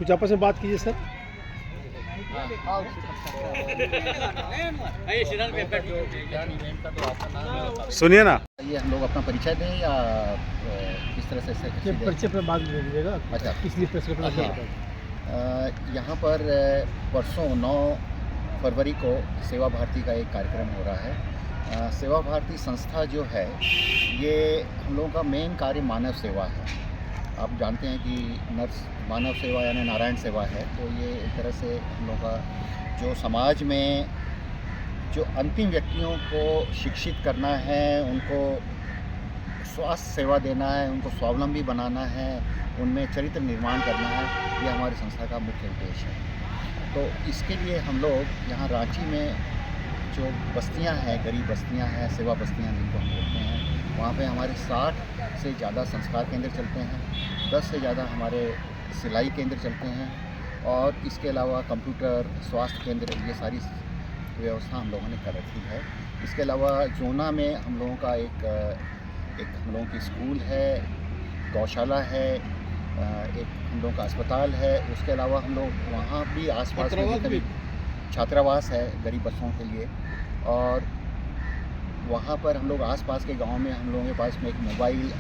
कुछ आपस में बात कीजिए सर। सुनिए ना, ये हम लोग अपना परिचय दें या किस तरह से परिचय पर बात दीजिएगा। अच्छा, किस लिए प्रेस कॉन्फ्रेंस हाँ। करते यहाँ पर परसों 9 फरवरी को सेवा भारती का एक कार्यक्रम हो रहा है। सेवा भारती संस्था जो है ये हम लोगों का मेन कार्य मानव सेवा है। आप जानते हैं कि नर्स मानव सेवा यानी नारायण सेवा है, तो ये एक तरह से हम लोगों का जो समाज में जो अंतिम व्यक्तियों को शिक्षित करना है, उनको स्वास्थ्य सेवा देना है, उनको स्वावलंबी बनाना है, उनमें चरित्र निर्माण करना है, ये हमारी संस्था का मुख्य उद्देश्य है। तो इसके लिए हम लोग यहाँ रांची में जो बस्तियाँ हैं, गरीब बस्तियाँ हैं, सेवा बस्तियाँ जिनको हम बोलते हैं, वहाँ पे हमारे 60 से ज़्यादा संस्कार केंद्र चलते हैं, 10 से ज़्यादा हमारे सिलाई केंद्र चलते हैं और इसके अलावा कंप्यूटर, स्वास्थ्य केंद्र, ये सारी व्यवस्था हम लोगों ने कर रखी है। इसके अलावा जोना में हम लोगों का एक हम लोगों की स्कूल है, गौशाला है, एक हम लोगों का अस्पताल है। उसके अलावा हम लोग वहाँ भी आसपास में करीब छात्रावास है गरीब बच्चों के लिए, और वहाँ पर हम लोग आसपास के गांव में हम लोगों के पास में एक मोबाइल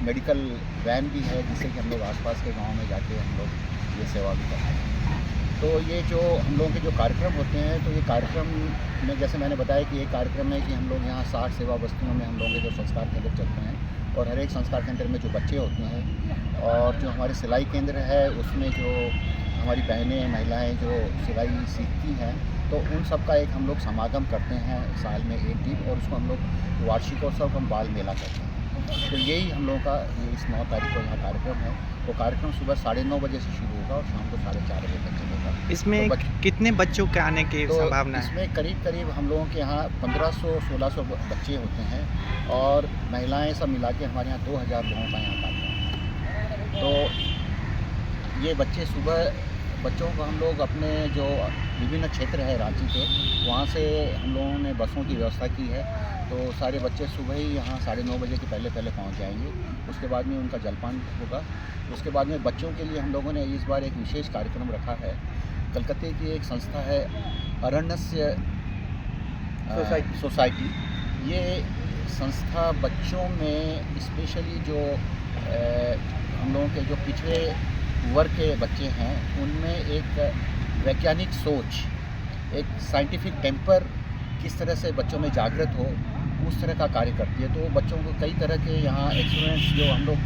मेडिकल वैन भी है, जिससे कि हम लोग आसपास के गांव में जाके हम लोग ये सेवा भी करते हैं। तो ये जो हम लोगों के जो कार्यक्रम होते हैं, तो ये कार्यक्रम में जैसे मैंने बताया कि ये कार्यक्रम है कि हम लोग यहाँ 60 सेवा बस्तियों में हम लोगों के जो संस्कार केंद्र चलते हैं और हर एक संस्कार केंद्र में जो बच्चे होते हैं और जो हमारे सिलाई केंद्र है उसमें जो हमारी बहनें महिलाएं जो सिलाई सीखती हैं, तो उन सब का एक हम लोग समागम करते हैं साल में एक दिन, और उसको हम लोग वार्षिकोत्सव हम बाल मेला करते हैं। तो यही हम लोगों का ये इस 9 तारीख को यहाँ कार्यक्रम है। तो कार्यक्रम सुबह 9:30 बजे से शुरू होगा और शाम को 4:30 बजे तक चलेगा। इसमें तो कितने बच्चों के आने की संभावना है? इसमें करीब हम लोगों के यहाँ 1500-1600 बच्चे होते हैं और महिलाएं सब मिला के हमारे यहाँ 2000 लोगों का यहाँ कार्यक्रम है। तो ये बच्चों को हम लोग अपने जो विभिन्न क्षेत्र है रांची के, वहाँ से हम लोगों ने बसों की व्यवस्था की है। तो सारे बच्चे सुबह ही यहाँ 9:30 बजे के पहले पहुँच जाएंगे। उसके बाद में उनका जलपान होगा। उसके बाद में बच्चों के लिए हम लोगों ने इस बार एक विशेष कार्यक्रम रखा है। कलकत्ते की एक संस्था है अरण्यस्य सोसाइटी। ये संस्था बच्चों में स्पेशली जो हम लोगों के जो पिछड़े वर्ग के बच्चे हैं, उनमें एक वैज्ञानिक सोच, एक साइंटिफिक टेम्पर किस तरह से बच्चों में जागृत हो, उस तरह का कार्य करती है। तो बच्चों को कई तरह के यहाँ एक्सपीरियंस जो हम लोग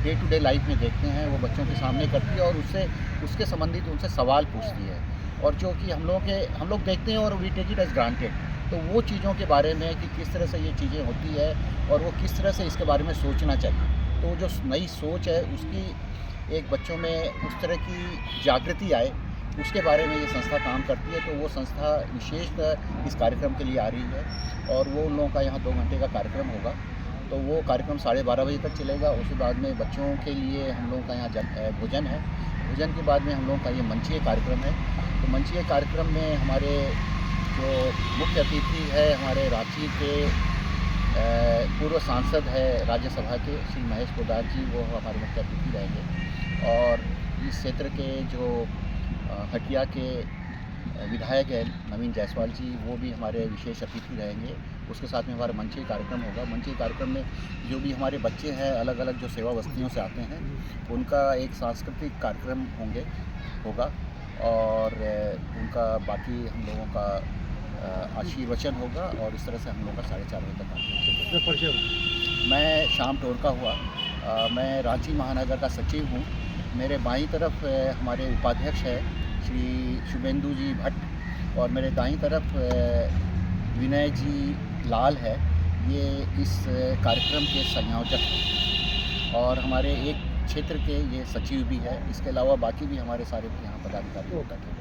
डे टू डे लाइफ में देखते हैं, वो बच्चों के सामने करती है और उसके संबंधित उनसे सवाल पूछती है, और जो कि हम लोग देखते हैं और we take it as granted. तो वो चीज़ों के बारे में कि किस तरह से ये चीज़ें होती है और वो किस तरह से इसके बारे में सोचना चाहिए। तो जो नई सोच है उसकी एक बच्चों में उस तरह की जागृति आए, उसके बारे में ये संस्था काम करती है। तो वो संस्था विशेषतः इस कार्यक्रम के लिए आ रही है और वो उन लोगों का यहाँ 2 घंटे का कार्यक्रम होगा। तो वो कार्यक्रम 12:30 बजे तक चलेगा। उसके बाद में बच्चों के लिए हम लोगों का यहाँ भोजन है। भोजन के बाद में हम लोगों का ये मंचीय कार्यक्रम है। तो मंचीय कार्यक्रम में हमारे जो मुख्य अतिथि है, हमारे रांची के पूर्व सांसद है राज्यसभा के श्री महेश पोद्दार जी, वो हमारे मुख्य अतिथि रहेंगे। और इस क्षेत्र के जो हटिया के विधायक हैं नवीन जायसवाल जी, वो भी हमारे विशेष अतिथि रहेंगे। उसके साथ में हमारा मंचीय कार्यक्रम होगा। मंचीय कार्यक्रम में जो भी हमारे बच्चे हैं अलग अलग जो सेवा बस्तियों से आते हैं, उनका एक सांस्कृतिक कार्यक्रम होगा और उनका बाकी हम लोगों का आशीर्वचन होगा और इस तरह से हम लोगों का 4:30 बजे तक। मैं श्याम टोरका हुआ। मैं रांची महानगर का सचिव हूँ। मेरे बाईं तरफ हमारे उपाध्यक्ष है श्री शुभेंदु जी भट्ट और मेरे दाईं तरफ विनय जी लाल है। ये इस कार्यक्रम के संयोजक हैं और हमारे एक क्षेत्र के ये सचिव भी है। इसके अलावा बाकी भी हमारे सारे यहाँ पदाधिकारी बैठे हैं।